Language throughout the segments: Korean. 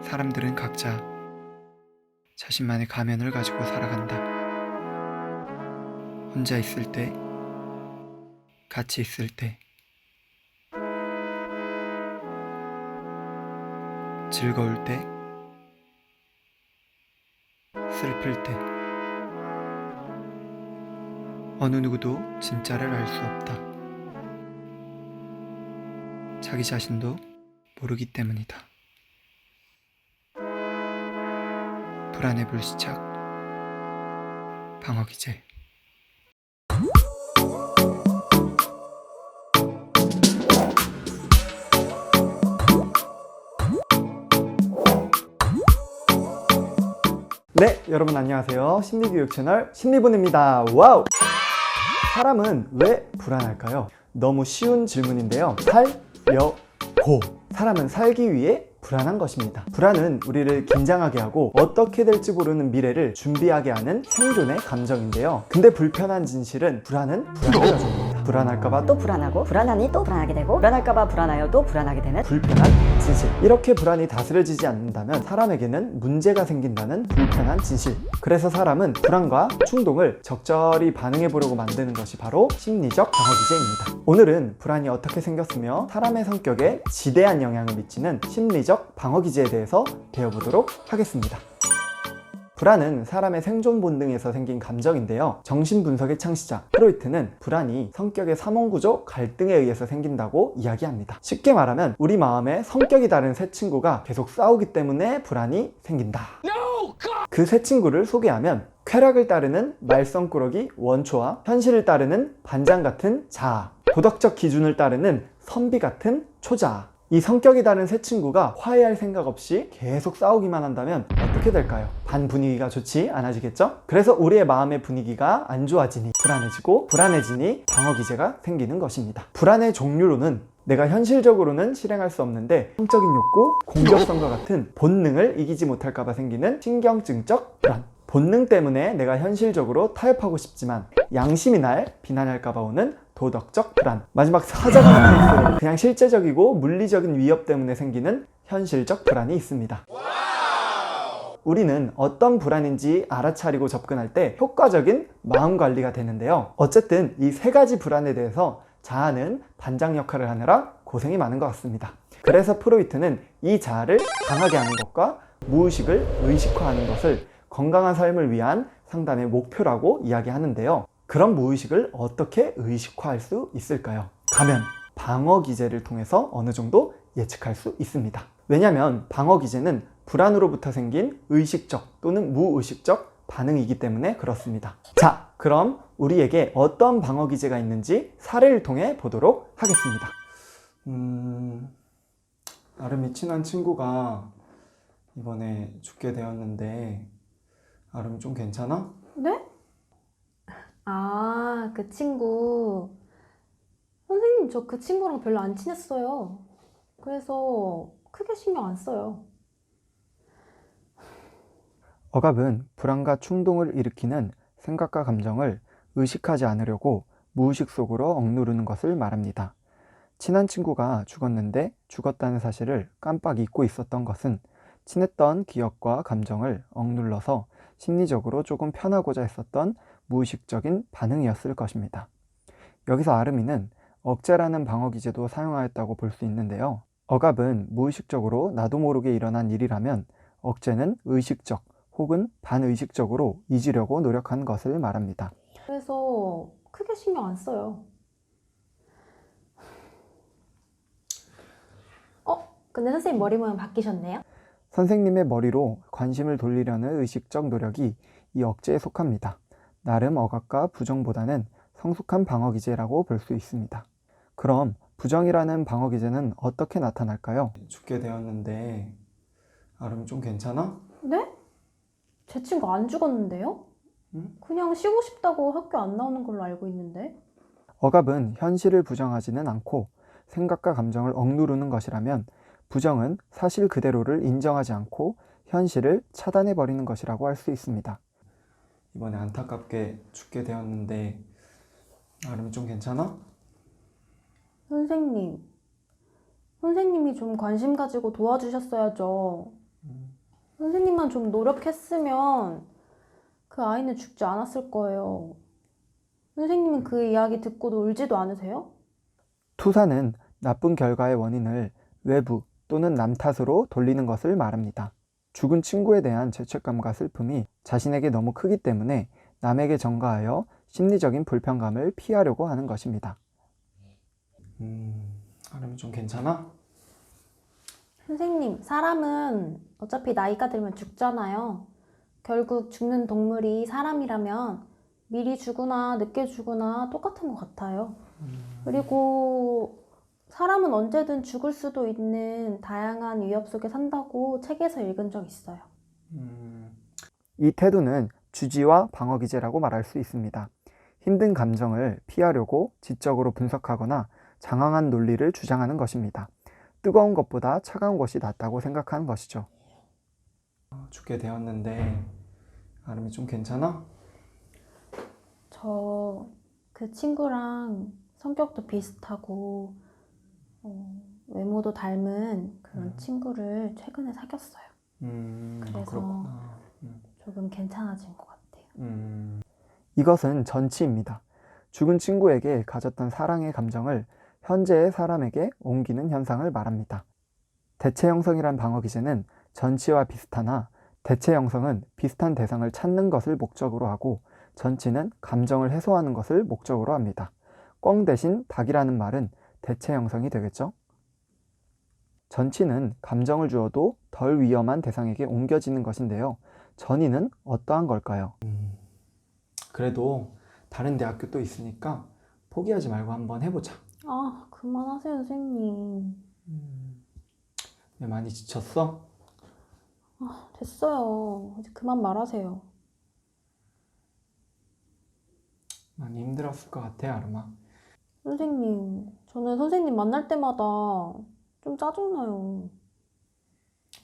사람들은 각자 자신만의 가면을 가지고 살아간다. 혼자 있을 때, 같이 있을 때, 즐거울 때, 슬플 때, 어느 누구도 진짜를 알 수 없다. 자기 자신도 모르기 때문이다. 불안의 불시착, 방어기제. 네, 여러분 안녕하세요. 심리교육 채널 심리본입니다. 와우! 사람은 왜 불안할까요? 너무 쉬운 질문인데요. 살려고! 사람은 살기 위해 불안한 것입니다. 불안은 우리를 긴장하게 하고 어떻게 될지 모르는 미래를 준비하게 하는 생존의 감정인데요. 근데 불편한 진실은 불안은 불안을 가져옵니다. 불안할까봐 또 불안하고, 불안하니 또 불안하게 되고, 불안할까봐 불안하여 또 불안하게 되는 불편한 진실. 이렇게 불안이 다스려지지 않는다면 사람에게는 문제가 생긴다는 불편한 진실. 그래서 사람은 불안과 충동을 적절히 반응해 보려고 만드는 것이 바로 심리적 방어기제입니다. 오늘은 불안이 어떻게 생겼으며 사람의 성격에 지대한 영향을 미치는 심리적 방어기제에 대해서 배워보도록 하겠습니다. 불안은 사람의 생존 본능에서 생긴 감정인데요. 정신분석의 창시자 프로이트는 불안이 성격의 삼원구조 갈등에 의해서 생긴다고 이야기합니다. 쉽게 말하면 우리 마음에 성격이 다른 세 친구가 계속 싸우기 때문에 불안이 생긴다. 그 세 친구를 소개하면 쾌락을 따르는 말썽꾸러기 원초와 현실을 따르는 반장 같은 자아, 도덕적 기준을 따르는 선비 같은 초자아. 이 성격이 다른 세 친구가 화해할 생각 없이 계속 싸우기만 한다면 어떻게 될까요? 반 분위기가 좋지 않아지겠죠? 그래서 우리의 마음의 분위기가 안 좋아지니 불안해지고, 불안해지니 방어기제가 생기는 것입니다. 불안의 종류로는 내가 현실적으로는 실행할 수 없는데 성적인 욕구, 공격성과 같은 본능을 이기지 못할까봐 생기는 신경증적 불안. 본능 때문에 내가 현실적으로 타협하고 싶지만 양심이 날 비난할까봐 오는 도덕적 불안. 마지막 사자가 나타났어요. 그냥 실제적이고 물리적인 위협 때문에 생기는 현실적 불안이 있습니다. 우리는 어떤 불안인지 알아차리고 접근할 때 효과적인 마음 관리가 되는데요. 어쨌든 이 세 가지 불안에 대해서 자아는 반장 역할을 하느라 고생이 많은 것 같습니다. 그래서 프로이트는 이 자아를 강하게 하는 것과 무의식을 의식화하는 것을 건강한 삶을 위한 상담의 목표라고 이야기하는데요. 그런 무의식을 어떻게 의식화할 수 있을까요? 가면, 방어기제를 통해서 어느 정도 예측할 수 있습니다. 왜냐하면 방어기제는 불안으로부터 생긴 의식적 또는 무의식적 반응이기 때문에 그렇습니다. 자, 그럼 우리에게 어떤 방어기제가 있는지 사례를 통해 보도록 하겠습니다. 아름이 친한 친구가 이번에 죽게 되었는데 아름 좀 괜찮아? 네? 아, 그 친구. 선생님, 저 그 친구랑 별로 안 친했어요. 그래서 크게 신경 안 써요. 억압은 불안과 충동을 일으키는 생각과 감정을 의식하지 않으려고 무의식 속으로 억누르는 것을 말합니다. 친한 친구가 죽었는데 죽었다는 사실을 깜빡 잊고 있었던 것은 친했던 기억과 감정을 억눌러서 심리적으로 조금 편하고자 했었던 무의식적인 반응이었을 것입니다. 여기서 아름이는 억제라는 방어기제도 사용하였다고 볼 수 있는데요. 억압은 무의식적으로 나도 모르게 일어난 일이라면 억제는 의식적 혹은 반의식적으로 잊으려고 노력한 것을 말합니다. 그래서 크게 신경 안 써요. 근데 선생님 머리 모양 바뀌셨네요? 선생님의 머리로 관심을 돌리려는 의식적 노력이 이 억제에 속합니다. 나름 억압과 부정보다는 성숙한 방어기제라고 볼 수 있습니다. 그럼 부정이라는 방어기제는 어떻게 나타날까요? 죽게 되었는데 아름 좀 괜찮아? 네? 제 친구 안 죽었는데요? 응? 그냥 쉬고 싶다고 학교 안 나오는 걸로 알고 있는데. 억압은 현실을 부정하지는 않고 생각과 감정을 억누르는 것이라면 부정은 사실 그대로를 인정하지 않고 현실을 차단해버리는 것이라고 할 수 있습니다. 이번에 안타깝게 죽게 되었는데 아름 좀 괜찮아? 선생님이 좀 관심 가지고 도와주셨어야죠. 선생님만 좀 노력했으면 그 아이는 죽지 않았을 거예요. 선생님은 그 이야기 듣고도 울지도 않으세요? 투사는 나쁜 결과의 원인을 외부 또는 남 탓으로 돌리는 것을 말합니다. 죽은 친구에 대한 죄책감과 슬픔이 자신에게 너무 크기 때문에 남에게 전가하여 심리적인 불편감을 피하려고 하는 것입니다. 아름이 좀 괜찮아? 선생님, 사람은 어차피 나이가 들면 죽잖아요. 결국 죽는 동물이 사람이라면 미리 죽으나 늦게 죽으나 똑같은 것 같아요. 그리고 사람은 언제든 죽을 수도 있는 다양한 위협 속에 산다고 책에서 읽은 적 있어요. 이 태도는 주지와 방어 기제라고 말할 수 있습니다. 힘든 감정을 피하려고 지적으로 분석하거나 장황한 논리를 주장하는 것입니다. 뜨거운 것보다 차가운 것이 낫다고 생각하는 것이죠. 죽게 되었는데 아름이 좀 괜찮아? 저 그 친구랑 성격도 비슷하고 외모도 닮은 그런 친구를 최근에 사귀었어요. 그래서 그렇구나. 조금 괜찮아진 것 같아요. 이것은 전치입니다. 죽은 친구에게 가졌던 사랑의 감정을 현재의 사람에게 옮기는 현상을 말합니다. 대체 형성이란 방어 기제는 전치와 비슷하나 대체 형성은 비슷한 대상을 찾는 것을 목적으로 하고 전치는 감정을 해소하는 것을 목적으로 합니다. 꿩 대신 닭이라는 말은 대체 형성이 되겠죠? 전치는 감정을 주어도 덜 위험한 대상에게 옮겨지는 것인데요. 전이는 어떠한 걸까요? 그래도 다른 대학교 또 있으니까 포기하지 말고 한번 해보자. 아, 그만하세요, 선생님. 왜 많이 지쳤어? 됐어요. 이제 그만 말하세요. 많이 힘들었을 것 같아, 아름아. 선생님, 저는 선생님 만날 때마다 좀 짜증나요.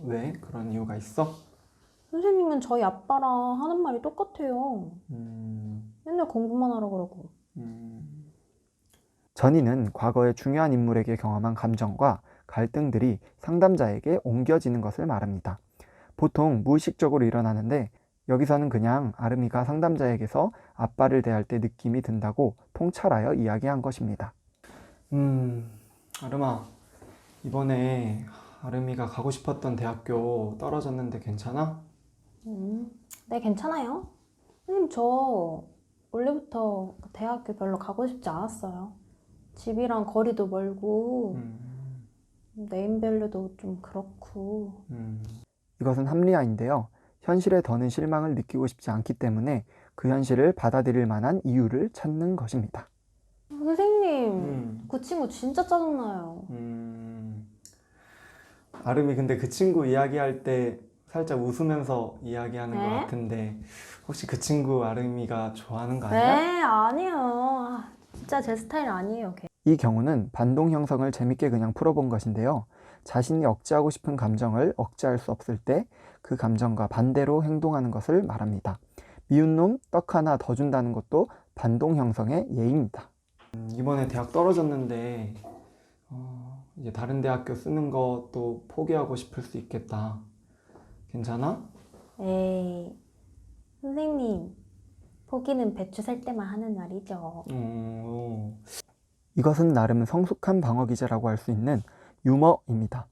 왜? 그런 이유가 있어? 선생님은 저희 아빠랑 하는 말이 똑같아요. 맨날 공부만 하라 그러고. 전이는 과거의 중요한 인물에게 경험한 감정과 갈등들이 상담자에게 옮겨지는 것을 말합니다. 보통 무의식적으로 일어나는데 여기서는 그냥 아름이가 상담자에게서 아빠를 대할 때 느낌이 든다고 통찰하여 이야기한 것입니다. 아름아, 이번에 아름이가 가고 싶었던 대학교 떨어졌는데 괜찮아? 네, 괜찮아요. 선생님, 저 원래부터 대학교 별로 가고 싶지 않았어요. 집이랑 거리도 멀고 네임밸류도 좀 그렇고. 이것은 합리화인데요. 현실에 더는 실망을 느끼고 싶지 않기 때문에 그 현실을 받아들일 만한 이유를 찾는 것입니다. 선생님, 그 친구 진짜 짜증나요. 아름이 근데 그 친구 이야기할 때 살짝 웃으면서 이야기하는 것 네? 같은데 혹시 그 친구 아름이가 좋아하는 거 아니야? 네, 아니에요. 진짜 제 스타일 아니에요, 걔. 이 경우는 반동 형성을 재밌게 그냥 풀어본 것인데요. 자신이 억제하고 싶은 감정을 억제할 수 없을 때 그 감정과 반대로 행동하는 것을 말합니다. 미운 놈 떡 하나 더 준다는 것도 반동 형성의 예입니다. 이번에 대학 떨어졌는데 이제 다른 대학교 쓰는 것도 포기하고 싶을 수 있겠다. 괜찮아? 에이, 선생님, 포기는 배추 살 때만 하는 말이죠. 이것은 나름 성숙한 방어 기제라고 할 수 있는 유머입니다.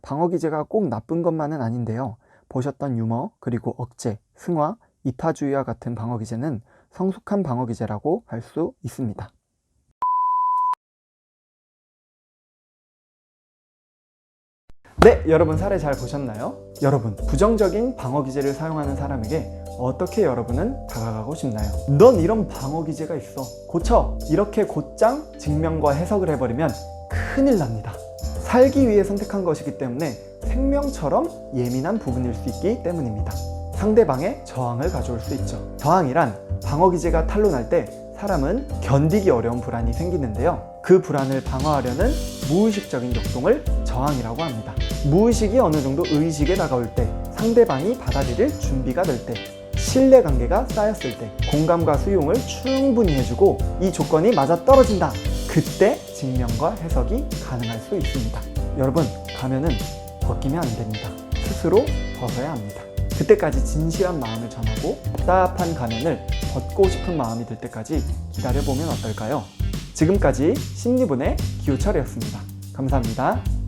방어 기제가 꼭 나쁜 것만은 아닌데요. 보셨던 유머, 그리고 억제, 승화, 이타주의와 같은 방어 기제는 성숙한 방어 기제라고 할 수 있습니다. 네, 여러분 사례 잘 보셨나요? 여러분, 부정적인 방어 기제를 사용하는 사람에게 어떻게 여러분은 다가가고 싶나요? 넌 이런 방어 기제가 있어. 고쳐! 이렇게 곧장 증명과 해석을 해버리면 큰일 납니다. 살기 위해 선택한 것이기 때문에 생명처럼 예민한 부분일 수 있기 때문입니다. 상대방의 저항을 가져올 수 있죠. 저항이란 방어 기제가 탄로날 때 사람은 견디기 어려운 불안이 생기는데요. 그 불안을 방어하려는 무의식적인 역동을 저항이라고 합니다. 무의식이 어느 정도 의식에 다가올 때, 상대방이 받아들일 준비가 될 때, 신뢰관계가 쌓였을 때, 공감과 수용을 충분히 해주고 이 조건이 맞아떨어진다. 그때 증명과 해석이 가능할 수 있습니다. 여러분, 가면은 벗기면 안 됩니다. 스스로 벗어야 합니다. 그때까지 진실한 마음을 전하고 답답한 가면을 벗고 싶은 마음이 들 때까지 기다려보면 어떨까요? 지금까지 심리분의 기호철이었습니다. 감사합니다.